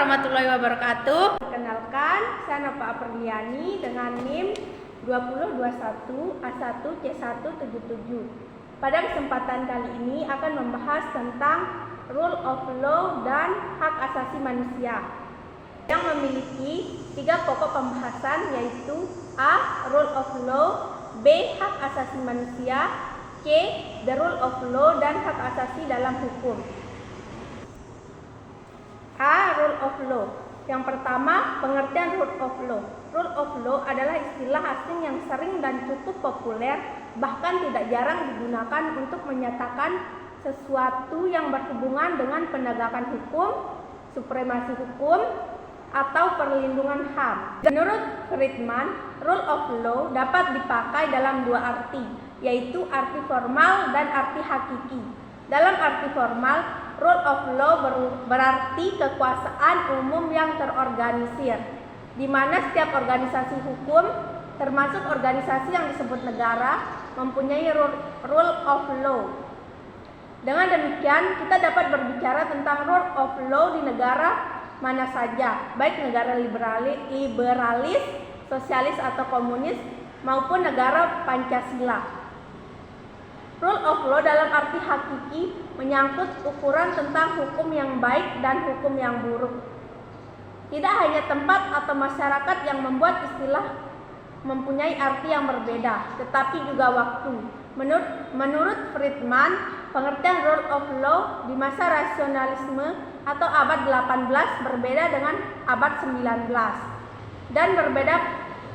warahmatullahi wabarakatuh. Perkenalkan, saya Nova Apriani dengan NIM 2021A1C177. Pada kesempatan kali ini akan membahas tentang Rule of Law dan hak asasi manusia yang memiliki 3 pokok pembahasan, yaitu A. Rule of Law, B. Hak asasi manusia, C. The Rule of Law dan hak asasi dalam hukum. A. Rule of Law. Yang pertama, pengertian Rule of Law. Rule of Law adalah istilah asing yang sering dan cukup populer, bahkan tidak jarang digunakan untuk menyatakan sesuatu yang berhubungan dengan penegakan hukum, supremasi hukum, atau perlindungan HAM. Menurut Friedman, Rule of Law dapat dipakai dalam 2 arti, yaitu arti formal dan arti hakiki. Dalam arti formal, Rule of Law berarti kekuasaan umum yang terorganisir, di mana setiap organisasi hukum, termasuk organisasi yang disebut negara, mempunyai Rule of Law. Dengan demikian, kita dapat berbicara tentang Rule of Law di negara mana saja, baik negara liberalis, sosialis atau komunis, maupun negara Pancasila. Rule of Law dalam arti hakiki menyangkut ukuran tentang hukum yang baik dan hukum yang buruk. Tidak hanya tempat atau masyarakat yang membuat istilah mempunyai arti yang berbeda, tetapi juga waktu. Menurut Friedman, pengertian Rule of Law di masa rasionalisme atau abad 18 berbeda dengan abad 19 dan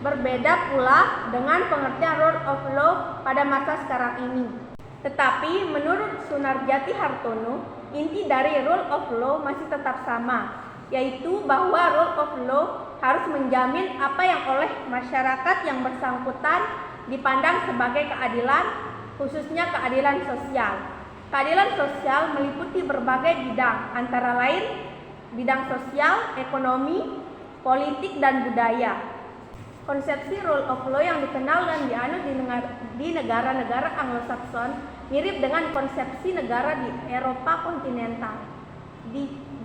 berbeda pula dengan pengertian Rule of Law pada masa sekarang ini. Tetapi menurut Sunarjati Hartono, inti dari Rule of Law masih tetap sama, yaitu bahwa Rule of Law harus menjamin apa yang oleh masyarakat yang bersangkutan dipandang sebagai keadilan, khususnya keadilan sosial. Keadilan sosial meliputi berbagai bidang, antara lain bidang sosial, ekonomi, politik, dan budaya. Konsepsi Rule of Law yang dikenal dan dianut di negara-negara Anglo-Saxon mirip dengan konsepsi negara di Eropa kontinental.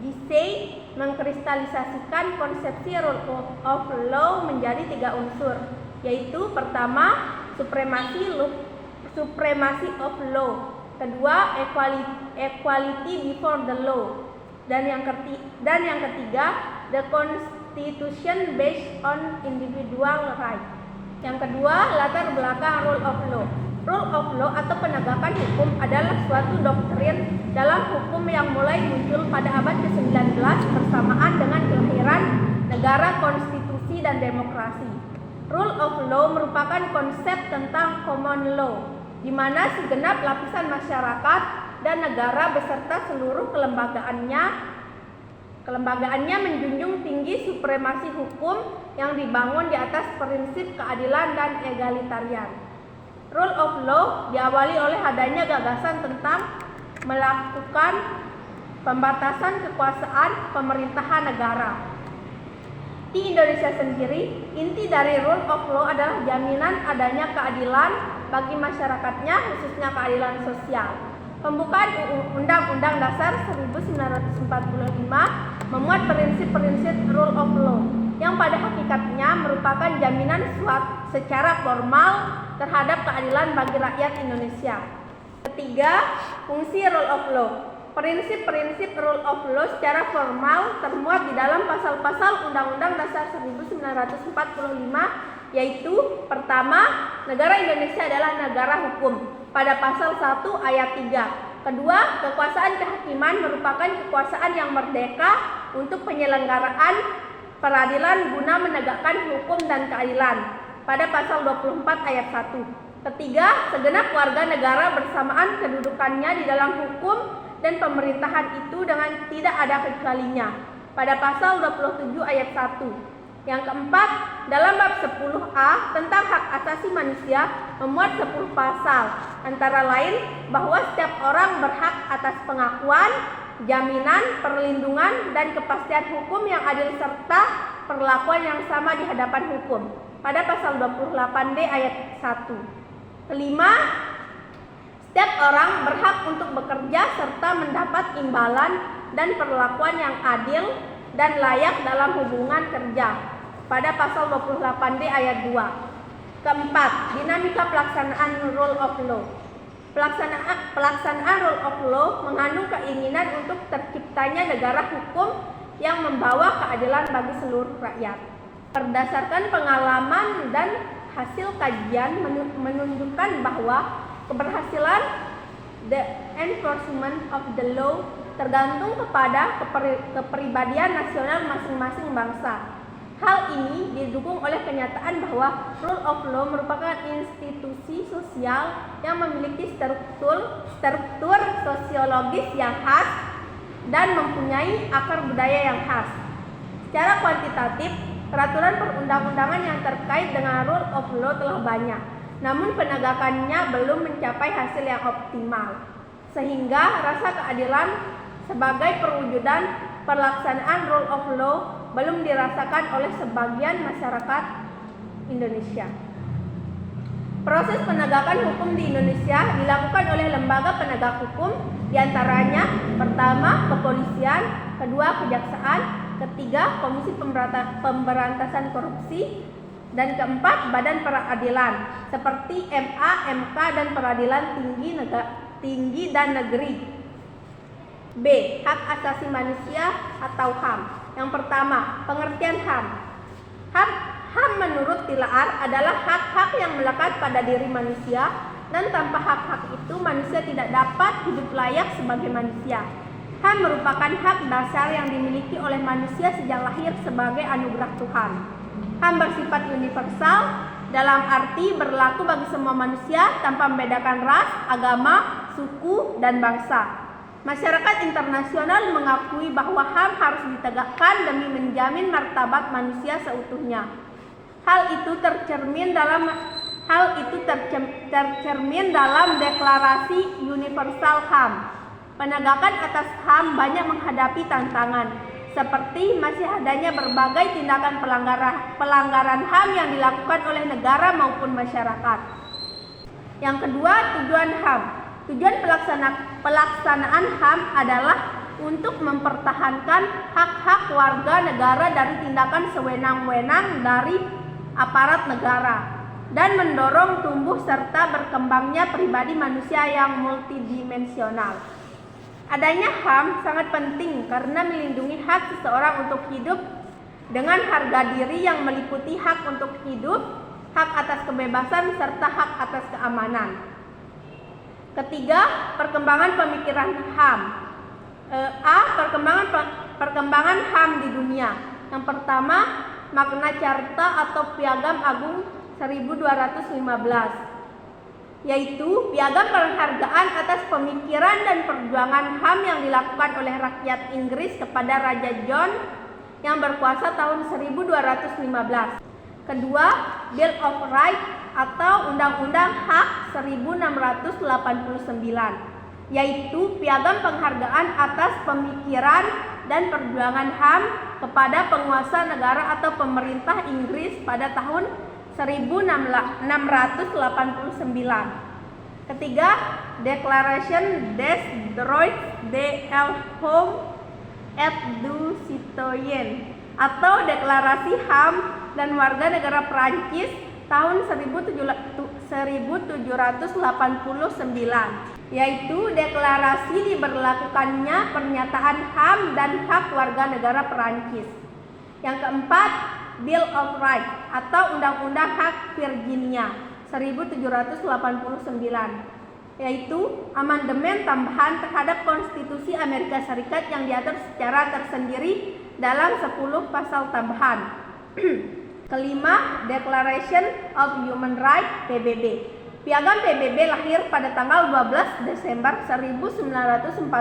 Dicey mengkristalisasikan konsepsi Rule of Law menjadi 3 unsur, yaitu pertama, supremacy of law, kedua, equality before the law, dan yang ketiga, the Constitution based on individual right. Yang kedua, latar belakang Rule of Law. Rule of Law atau penegakan hukum adalah suatu doktrin dalam hukum yang mulai muncul pada abad ke-19 bersamaan dengan kelahiran negara, konstitusi, dan demokrasi. Rule of Law merupakan konsep tentang common law, di mana segenap lapisan masyarakat dan negara beserta seluruh kelembagaannya menjunjung tinggi supremasi hukum yang dibangun di atas prinsip keadilan dan egalitarian. Rule of Law diawali oleh adanya gagasan tentang melakukan pembatasan kekuasaan pemerintahan negara. Di Indonesia sendiri, inti dari Rule of Law adalah jaminan adanya keadilan bagi masyarakatnya, khususnya keadilan sosial. Pembukaan Undang-Undang Dasar 1945 memuat prinsip-prinsip Rule of Law yang pada hakikatnya merupakan jaminan secara formal terhadap keadilan bagi rakyat Indonesia. Ketiga, fungsi Rule of Law. Prinsip-prinsip Rule of Law secara formal termuat di dalam pasal-pasal Undang-Undang Dasar 1945, yaitu pertama, negara Indonesia adalah negara hukum pada pasal 1 ayat 3. Kedua, kekuasaan kehakiman merupakan kekuasaan yang merdeka untuk penyelenggaraan peradilan guna menegakkan hukum dan keadilan pada pasal 24 ayat 1. Ketiga, segenap warga negara bersamaan kedudukannya di dalam hukum dan pemerintahan itu dengan tidak ada kecualinya pada pasal 27 ayat 1. Yang keempat, dalam bab 10A tentang hak asasi manusia memuat 10 pasal, antara lain bahwa setiap orang berhak atas pengakuan, jaminan, perlindungan, dan kepastian hukum yang adil serta perlakuan yang sama di hadapan hukum pada pasal 28D ayat 1. Kelima, setiap orang berhak untuk bekerja serta mendapat imbalan dan perlakuan yang adil dan layak dalam hubungan kerja pada pasal 28D ayat 2. Keempat, dinamika pelaksanaan rule of law. Pelaksanaan rule of law mengandung keinginan untuk terciptanya negara hukum yang membawa keadilan bagi seluruh rakyat. Berdasarkan pengalaman dan hasil kajian menunjukkan bahwa keberhasilan the enforcement of the law tergantung kepada kepribadian nasional masing-masing bangsa. Hal ini didukung oleh kenyataan bahwa rule of law merupakan institusi sosial yang memiliki struktur sosiologis yang khas dan mempunyai akar budaya yang khas. Secara kuantitatif, peraturan perundang-undangan yang terkait dengan rule of law telah banyak, namun penegakannya belum mencapai hasil yang optimal, sehingga rasa keadilan sebagai perwujudan pelaksanaan rule of law belum dirasakan oleh sebagian masyarakat Indonesia. Proses penegakan hukum di Indonesia dilakukan oleh lembaga penegak hukum, diantaranya pertama kepolisian, kedua kejaksaan, ketiga Komisi Pemberantasan Korupsi, dan keempat badan peradilan seperti MA, MK, dan Peradilan Tinggi dan Negeri. B. Hak asasi manusia atau HAM. Yang pertama, pengertian HAM. HAM menurut Tilaar adalah hak-hak yang melekat pada diri manusia, dan tanpa hak-hak itu manusia tidak dapat hidup layak sebagai manusia. HAM merupakan hak dasar yang dimiliki oleh manusia sejak lahir sebagai anugerah Tuhan. HAM bersifat universal dalam arti berlaku bagi semua manusia tanpa membedakan ras, agama, suku, dan bangsa. Masyarakat internasional mengakui bahwa HAM harus ditegakkan demi menjamin martabat manusia seutuhnya. Hal itu tercermin dalam Deklarasi Universal HAM. Penegakan atas HAM banyak menghadapi tantangan, seperti masih adanya berbagai tindakan pelanggaran HAM yang dilakukan oleh negara maupun masyarakat. Yang kedua, tujuan HAM. Tujuan pelaksanaan HAM adalah untuk mempertahankan hak-hak warga negara dari tindakan sewenang-wenang dari aparat negara dan mendorong tumbuh serta berkembangnya pribadi manusia yang multidimensional. Adanya HAM sangat penting karena melindungi hak seseorang untuk hidup dengan harga diri yang meliputi hak untuk hidup, hak atas kebebasan, serta hak atas keamanan. Ketiga, perkembangan pemikiran HAM. Perkembangan HAM di dunia. Yang pertama, Magna Carta atau Piagam Agung 1215, yaitu piagam penghargaan atas pemikiran dan perjuangan HAM yang dilakukan oleh rakyat Inggris kepada Raja John yang berkuasa tahun 1215. Kedua, Bill of Rights atau Undang-Undang Hak 1689, yaitu piagam penghargaan atas pemikiran dan perjuangan HAM kepada penguasa negara atau pemerintah Inggris pada tahun 1689. Ketiga, Declaration des droits de l'homme et du citoyen atau Deklarasi HAM dan Warga Negara Prancis tahun 1789, yaitu deklarasi diberlakukannya pernyataan HAM dan hak warga negara Perancis. Yang keempat, Bill of Rights atau Undang-Undang Hak Virginia 1789, yaitu amandemen tambahan terhadap Konstitusi Amerika Serikat yang diatur secara tersendiri dalam 10 pasal tambahan. Kelima, Declaration of Human Rights (PBB). Piagam PBB lahir pada tanggal 12 Desember 1948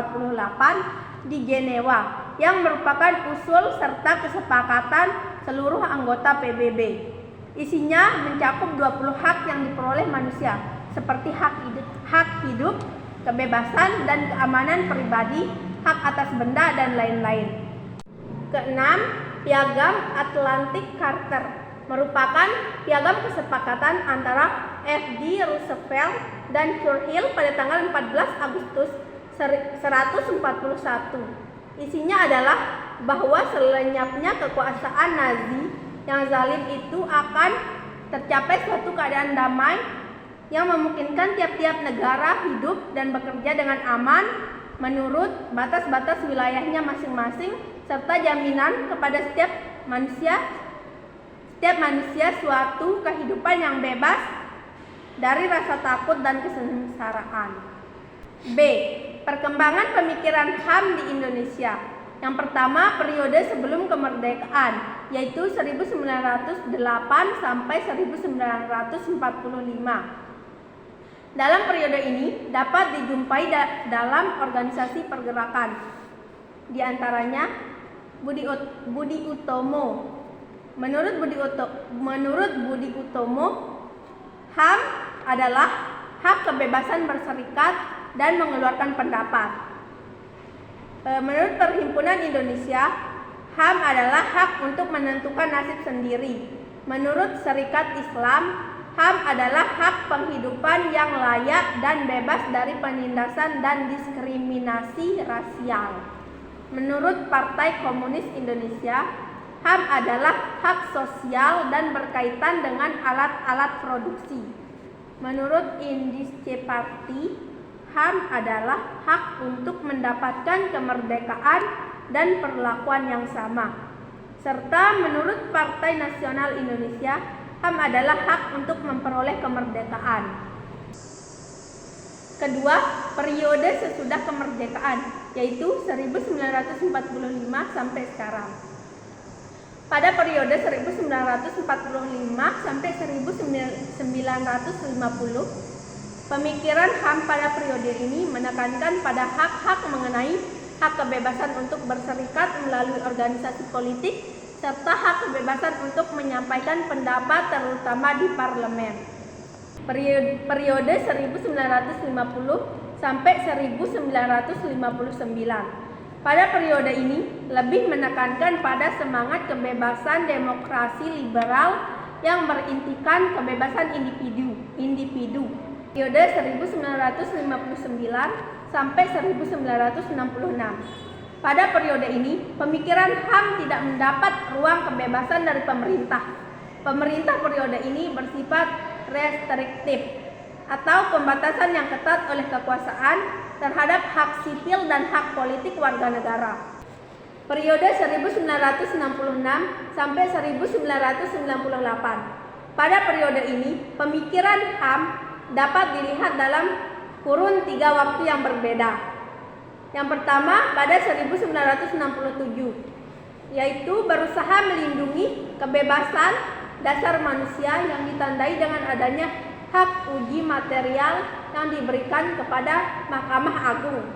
di Jenewa, yang merupakan usul serta kesepakatan seluruh anggota PBB. Isinya mencakup 20 hak yang diperoleh manusia, seperti hak hidup, kebebasan dan keamanan pribadi, hak atas benda, dan lain-lain. Keenam, Piagam Atlantic Charter merupakan piagam kesepakatan antara F.D. Roosevelt dan Churchill pada tanggal 14 Agustus 1941. Isinya adalah bahwa selenyapnya kekuasaan Nazi yang zalim itu akan tercapai suatu keadaan damai yang memungkinkan tiap-tiap negara hidup dan bekerja dengan aman menurut batas-batas wilayahnya masing-masing, serta jaminan kepada setiap manusia suatu kehidupan yang bebas dari rasa takut dan kesengsaraan. B. Perkembangan pemikiran HAM di Indonesia. Yang pertama, periode sebelum kemerdekaan, yaitu 1908 sampai 1945. Dalam periode ini dapat dijumpai dalam organisasi pergerakan, di antaranya Budi Utomo. Menurut Budi Utomo, HAM adalah hak kebebasan berserikat dan mengeluarkan pendapat. Menurut Perhimpunan Indonesia, HAM adalah hak untuk menentukan nasib sendiri. Menurut Serikat Islam, HAM adalah hak penghidupan yang layak dan bebas dari penindasan dan diskriminasi rasial. Menurut Partai Komunis Indonesia, HAM adalah hak sosial dan berkaitan dengan alat-alat produksi. Menurut Indische Party, HAM adalah hak untuk mendapatkan kemerdekaan dan perlakuan yang sama. Serta menurut Partai Nasional Indonesia, HAM adalah hak untuk memperoleh kemerdekaan. Kedua, periode sesudah kemerdekaan, yaitu 1945 sampai sekarang. Pada periode 1945 sampai 1950, pemikiran HAM pada periode ini menekankan pada hak-hak mengenai hak kebebasan untuk berserikat melalui organisasi politik, serta hak kebebasan untuk menyampaikan pendapat terutama di parlemen. Periode 1950 sampai 1959. Pada periode ini lebih menekankan pada semangat kebebasan demokrasi liberal yang berintikan kebebasan individu. Periode 1959 sampai 1966. Pada periode ini, pemikiran HAM tidak mendapat ruang kebebasan dari pemerintah. Pemerintah periode ini bersifat restriktif atau pembatasan yang ketat oleh kekuasaan terhadap hak sipil dan hak politik warga negara. Periode 1966 sampai 1998. Pada periode ini, pemikiran HAM dapat dilihat dalam kurun 3 waktu yang berbeda. Yang pertama pada 1967, yaitu berusaha melindungi kebebasan dasar manusia yang ditandai dengan adanya hak uji material yang diberikan kepada Mahkamah Agung.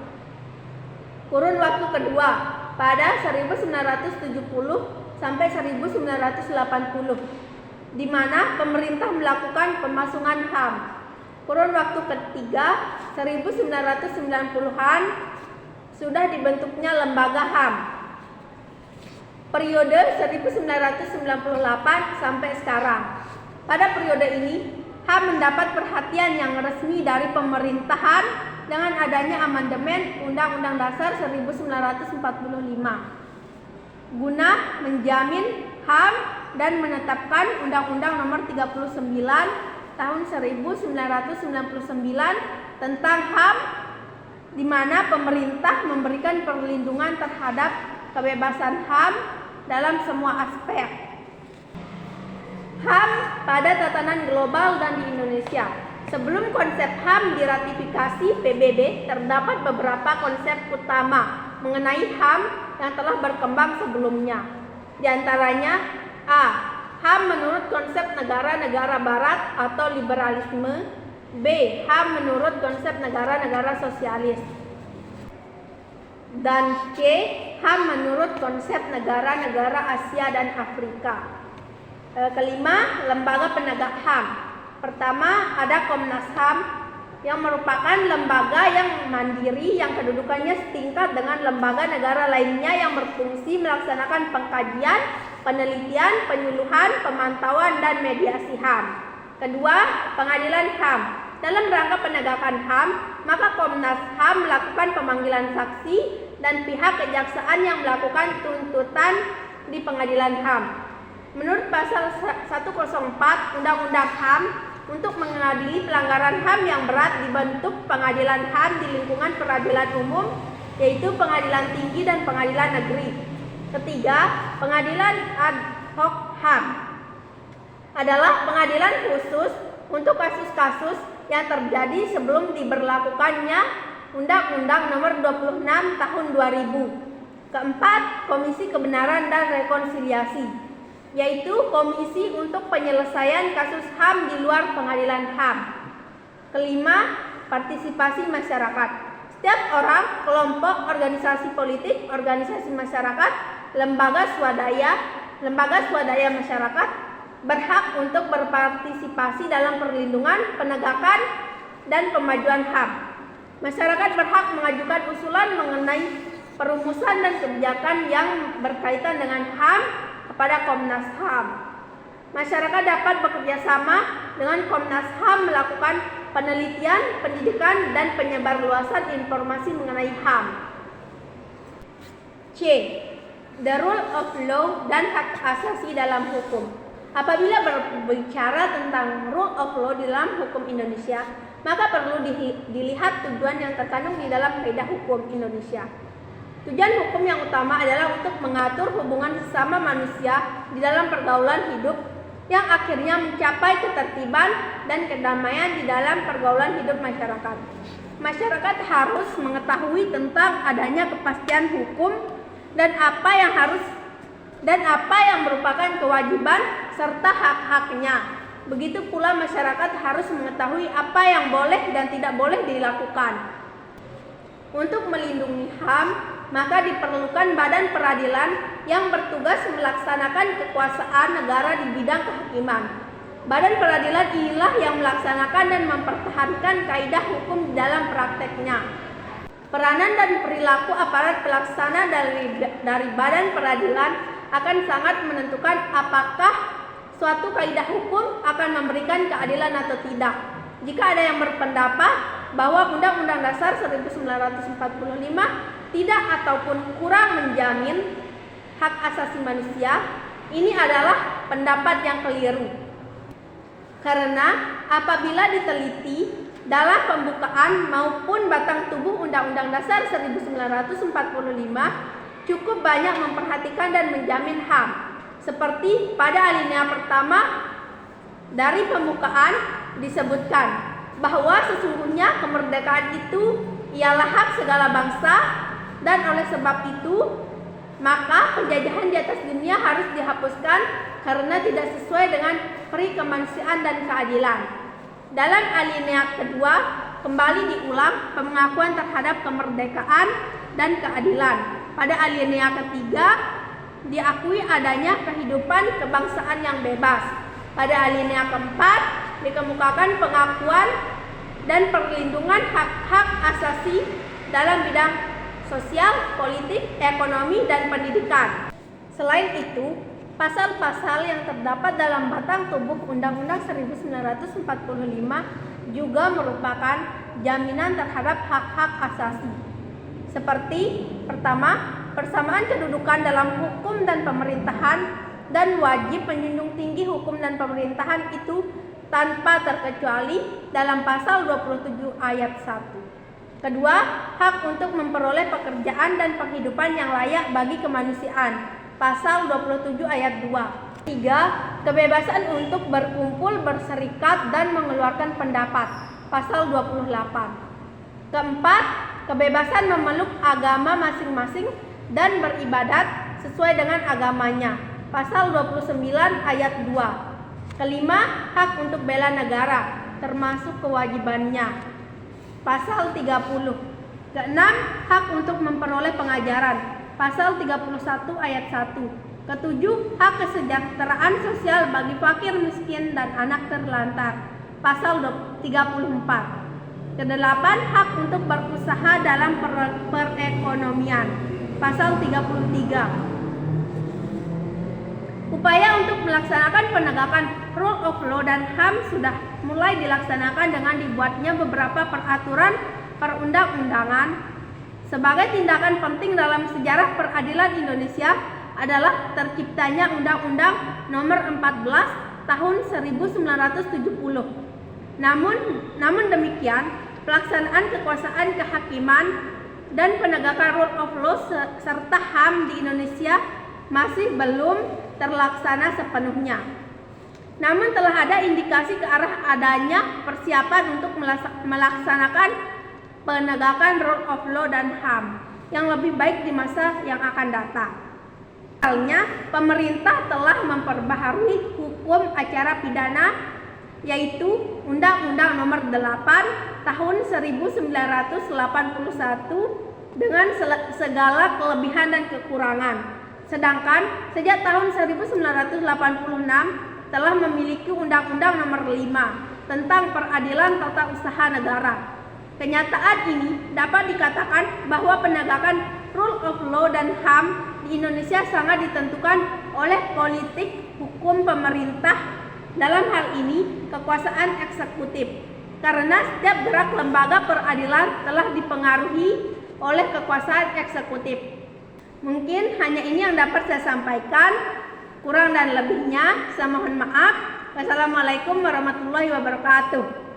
Kurun waktu kedua pada 1970 sampai 1980, di mana pemerintah melakukan pemasungan HAM. Kurun waktu ketiga 1990-an sudah dibentuknya lembaga HAM. Periode 1998 sampai sekarang. Pada periode ini, HAM mendapat perhatian yang resmi dari pemerintahan dengan adanya amandemen Undang-Undang Dasar 1945 guna menjamin HAM dan menetapkan Undang-Undang Nomor 39 Tahun 1999 tentang HAM, di mana pemerintah memberikan perlindungan terhadap kebebasan HAM dalam semua aspek. HAM pada tatanan global dan di Indonesia. Sebelum konsep HAM diratifikasi PBB, terdapat beberapa konsep utama mengenai HAM yang telah berkembang sebelumnya. Di antaranya A. HAM menurut konsep negara-negara barat atau liberalisme. B. HAM menurut konsep negara-negara sosialis. Dan C. HAM menurut konsep negara-negara Asia dan Afrika. Kelima, lembaga penegak HAM. Pertama, ada Komnas HAM yang merupakan lembaga yang mandiri yang kedudukannya setingkat dengan lembaga negara lainnya yang berfungsi melaksanakan pengkajian, penelitian, penyuluhan, pemantauan, dan mediasi HAM. Kedua, pengadilan HAM. Dalam rangka penegakan HAM, maka Komnas HAM melakukan pemanggilan saksi, dan pihak kejaksaan yang melakukan tuntutan di pengadilan HAM. Menurut pasal 104 Undang-Undang HAM, untuk mengadili pelanggaran HAM yang berat dibentuk pengadilan HAM di lingkungan peradilan umum, yaitu pengadilan tinggi dan pengadilan negeri. Ketiga, pengadilan ad hoc HAM adalah pengadilan khusus untuk kasus-kasus yang terjadi sebelum diberlakukannya Undang-Undang Nomor 26 Tahun 2000. Keempat, Komisi Kebenaran dan Rekonsiliasi, yaitu komisi untuk penyelesaian kasus HAM di luar pengadilan HAM. Kelima, partisipasi masyarakat. Setiap orang, kelompok, organisasi politik, organisasi masyarakat, lembaga swadaya masyarakat berhak untuk berpartisipasi dalam perlindungan, penegakan, dan pemajuan HAM. Masyarakat berhak mengajukan usulan mengenai perumusan dan kebijakan yang berkaitan dengan HAM kepada Komnas HAM. Masyarakat dapat bekerja sama dengan Komnas HAM melakukan penelitian, pendidikan, dan penyebarluasan informasi mengenai HAM. C. The rule of law dan hak asasi dalam hukum. Apabila berbicara tentang rule of law di dalam hukum Indonesia, maka perlu dilihat tujuan yang terkandung di dalam kaidah hukum Indonesia. Tujuan hukum yang utama adalah untuk mengatur hubungan sesama manusia di dalam pergaulan hidup yang akhirnya mencapai ketertiban dan kedamaian di dalam pergaulan hidup masyarakat. Masyarakat harus mengetahui tentang adanya kepastian hukum dan apa yang merupakan kewajiban serta hak-haknya. Begitu pula masyarakat harus mengetahui apa yang boleh dan tidak boleh dilakukan. Untuk melindungi HAM, maka diperlukan badan peradilan yang bertugas melaksanakan kekuasaan negara di bidang kehakiman. Badan peradilan inilah yang melaksanakan dan mempertahankan kaidah hukum dalam prakteknya. Peranan dan perilaku aparat pelaksana dari badan peradilan akan sangat menentukan apakah suatu kaidah hukum akan memberikan keadilan atau tidak. Jika ada yang berpendapat bahwa Undang-Undang Dasar 1945 tidak ataupun kurang menjamin hak asasi manusia, ini adalah pendapat yang keliru. Karena apabila diteliti dalam pembukaan maupun batang tubuh Undang-Undang Dasar 1945 cukup banyak memperhatikan dan menjamin HAM. Seperti pada alinea pertama dari pembukaan disebutkan bahwa sesungguhnya kemerdekaan itu ialah hak segala bangsa, dan oleh sebab itu maka penjajahan di atas dunia harus dihapuskan karena tidak sesuai dengan peri kemanusiaan dan keadilan. Dalam alinea kedua kembali diulang pengakuan terhadap kemerdekaan dan keadilan. Pada alinea ketiga diakui adanya kehidupan kebangsaan yang bebas. Pada alinea keempat dikemukakan pengakuan dan perlindungan hak-hak asasi dalam bidang sosial, politik, ekonomi, dan pendidikan. Selain itu, pasal-pasal yang terdapat dalam batang tubuh Undang-Undang 1945 juga merupakan jaminan terhadap hak-hak asasi. Seperti pertama, persamaan kedudukan dalam hukum dan pemerintahan dan wajib menjunjung tinggi hukum dan pemerintahan itu tanpa terkecuali dalam pasal 27 ayat 1. Kedua, hak untuk memperoleh pekerjaan dan penghidupan yang layak bagi kemanusiaan, pasal 27 ayat 2. Tiga, kebebasan untuk berkumpul, berserikat, dan mengeluarkan pendapat, pasal 28. Keempat, kebebasan memeluk agama masing-masing dan beribadat sesuai dengan agamanya, pasal 29 ayat 2. Kelima, hak untuk bela negara, termasuk kewajibannya, pasal 30. Keenam, hak untuk memperoleh pengajaran, pasal 31 ayat 1. Ketujuh, hak kesejahteraan sosial bagi fakir, miskin, dan anak terlantar, pasal 34. Kedelapan, hak untuk berusaha dalam perekonomian, pasal 33. Upaya untuk melaksanakan penegakan rule of law dan HAM sudah mulai dilaksanakan dengan dibuatnya beberapa peraturan perundang-undangan Sebagai tindakan penting dalam sejarah peradilan Indonesia adalah terciptanya Undang-Undang Nomor 14 Tahun 1970. Namun demikian, pelaksanaan kekuasaan kehakiman dan penegakan rule of law serta HAM di Indonesia masih belum terlaksana sepenuhnya. Namun telah ada indikasi ke arah adanya persiapan untuk melaksanakan penegakan rule of law dan HAM yang lebih baik di masa yang akan datang. Misalnya, pemerintah telah memperbaharui hukum acara pidana yaitu Undang-Undang Nomor 8 Tahun 1981 dengan segala kelebihan dan kekurangan. Sedangkan sejak tahun 1986 telah memiliki Undang-Undang Nomor 5 tentang Peradilan Tata Usaha Negara. Kenyataan ini dapat dikatakan bahwa penegakan rule of law dan HAM di Indonesia sangat ditentukan oleh politik hukum pemerintah, dalam hal ini kekuasaan eksekutif, karena setiap gerak lembaga peradilan telah dipengaruhi oleh kekuasaan eksekutif. Mungkin hanya ini yang dapat saya sampaikan. Kurang dan lebihnya saya mohon maaf. Wassalamualaikum warahmatullahi wabarakatuh.